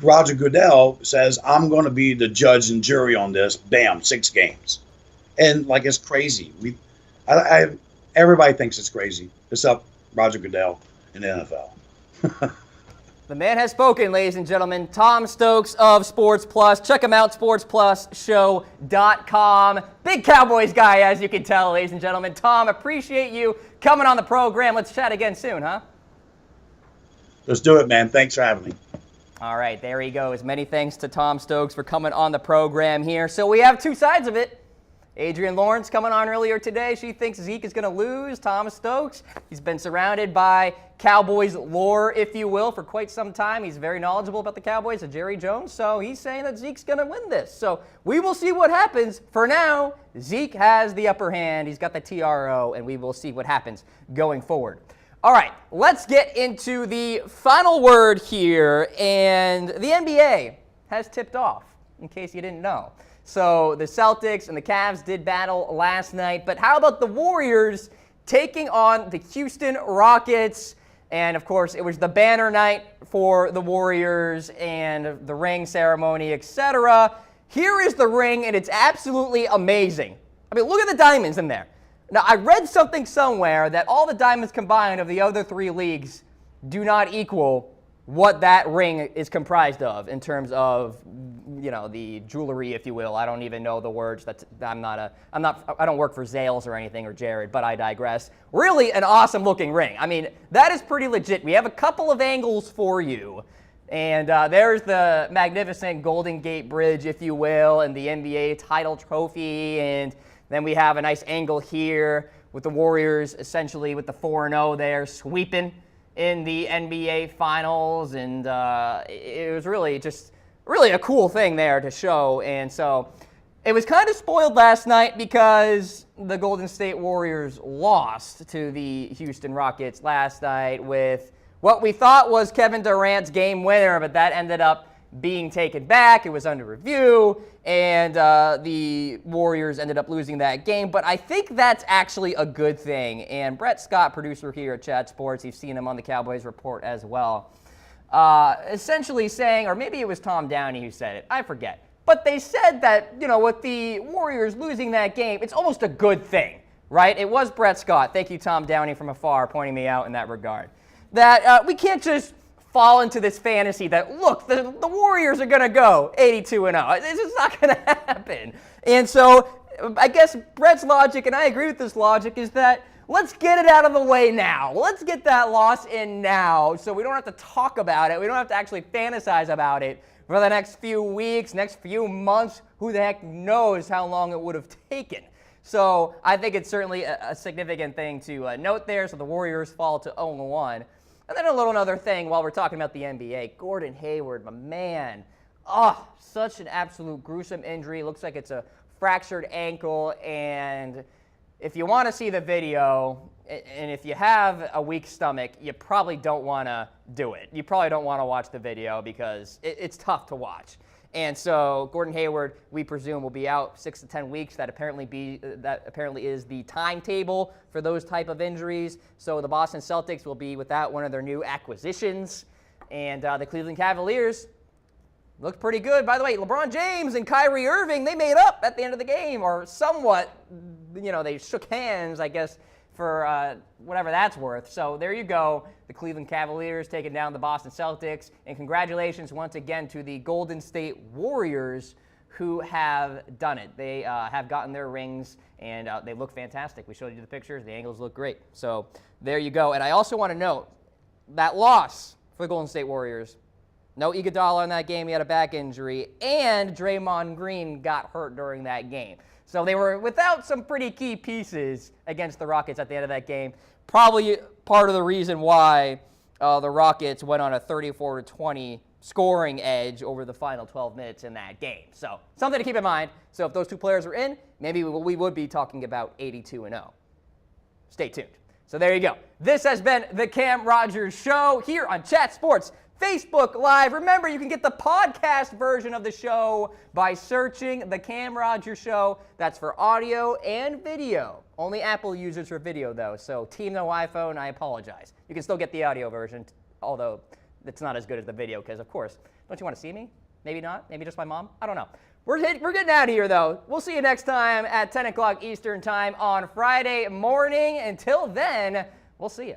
Roger Goodell says, "I'm going to be the judge and jury on this." Bam, 6 games. And like, it's crazy. Everybody thinks it's crazy. Except Roger Goodell in the NFL. The man has spoken, ladies and gentlemen. Tom Stokes of Sports Plus. Check him out, sportsplusshow.com. Big Cowboys guy, as you can tell, ladies and gentlemen. Tom, appreciate you coming on the program. Let's chat again soon, huh? Let's do it, man. Thanks for having me. All right, there he goes. Many thanks to Tom Stokes for coming on the program here. So we have 2 sides of it. Adrienne Lawrence coming on earlier today. She thinks Zeke is going to lose. Tom Stokes, he's been surrounded by Cowboys lore, if you will, for quite some time. He's very knowledgeable about the Cowboys, Jerry Jones, so he's saying that Zeke's going to win this. So we will see what happens. For now, Zeke has the upper hand. He's got the TRO, and we will see what happens going forward. All right, let's get into the final word here, and the NBA has tipped off, in case you didn't know. So the Celtics and the Cavs did battle last night, but how about the Warriors taking on the Houston Rockets? And, of course, it was the banner night for the Warriors and the ring ceremony, etc. Here is the ring, and it's absolutely amazing. I mean, look at the diamonds in there. Now, I read something somewhere that all the diamonds combined of the other 3 leagues do not equal what that ring is comprised of in terms of, the jewelry, if you will. I don't even know the words. I don't work for Zales or anything, or Jared, but I digress. Really an awesome looking ring. I mean, that is pretty legit. We have a couple of angles for you. And there's the magnificent Golden Gate Bridge, if you will, and the NBA title trophy. And then we have a nice angle here with the Warriors essentially with the 4-0 there, sweeping in the NBA Finals, and it was really a cool thing there to show. And so it was kind of spoiled last night because the Golden State Warriors lost to the Houston Rockets last night with what we thought was Kevin Durant's game winner, but that ended up being taken back. It was under review, and the Warriors ended up losing that game. But I think that's actually a good thing. And Brett Scott, producer here at Chat Sports, you've seen him on the Cowboys Report as well, essentially saying, or maybe it was Tom Downey who said it, I forget. But they said that, with the Warriors losing that game, it's almost a good thing, right? It was Brett Scott. Thank you, Tom Downey from afar, pointing me out in that regard. That we can't just fall into this fantasy that, look, the Warriors are going to go 82-0. It's just not going to happen. And so I guess Brett's logic, and I agree with this logic, is that let's get it out of the way now. Let's get that loss in now so we don't have to talk about it. We don't have to actually fantasize about it for the next few weeks, next few months. Who the heck knows how long it would have taken. So I think it's certainly a significant thing to note there. So the Warriors fall to 0-1. And then another thing while we're talking about the NBA, Gordon Hayward, my man. Such an absolute gruesome injury. Looks like it's a fractured ankle. And if you want to see the video, and if you have a weak stomach, you probably don't want to do it. You probably don't want to watch the video because it's tough to watch. And so Gordon Hayward, we presume, will be out 6 to 10 weeks. That apparently is the timetable for those type of injuries. So the Boston Celtics will be without one of their new acquisitions. And the Cleveland Cavaliers looked pretty good. By the way, LeBron James and Kyrie Irving, they made up at the end of the game, or somewhat, they shook hands, I guess, for whatever that's worth. So there you go. The Cleveland Cavaliers taking down the Boston Celtics. And congratulations once again to the Golden State Warriors, who have done it. They have gotten their rings, and they look fantastic. We showed you the pictures. The angles look great. So there you go. And I also want to note that loss for the Golden State Warriors. No Iguodala in that game. He had a back injury, and Draymond Green got hurt during that game. So they were without some pretty key pieces against the Rockets at the end of that game. Probably part of the reason why the Rockets went on a 34-20 scoring edge over the final 12 minutes in that game. So something to keep in mind. So if those two players were in, maybe we would be talking about 82-0. Stay tuned. So there you go. This has been the Cam Rogers Show here on Chat Sports Facebook Live. Remember, you can get the podcast version of the show by searching the Cam Rogers Show. That's for audio and video. Only Apple users for video, though. So Team No iPhone, I apologize. You can still get the audio version, although it's not as good as the video because, of course, don't you want to see me? Maybe not. Maybe just my mom. I don't know. We're getting out of here, though. We'll see you next time at 10 o'clock Eastern Time on Friday morning. Until then, we'll see you.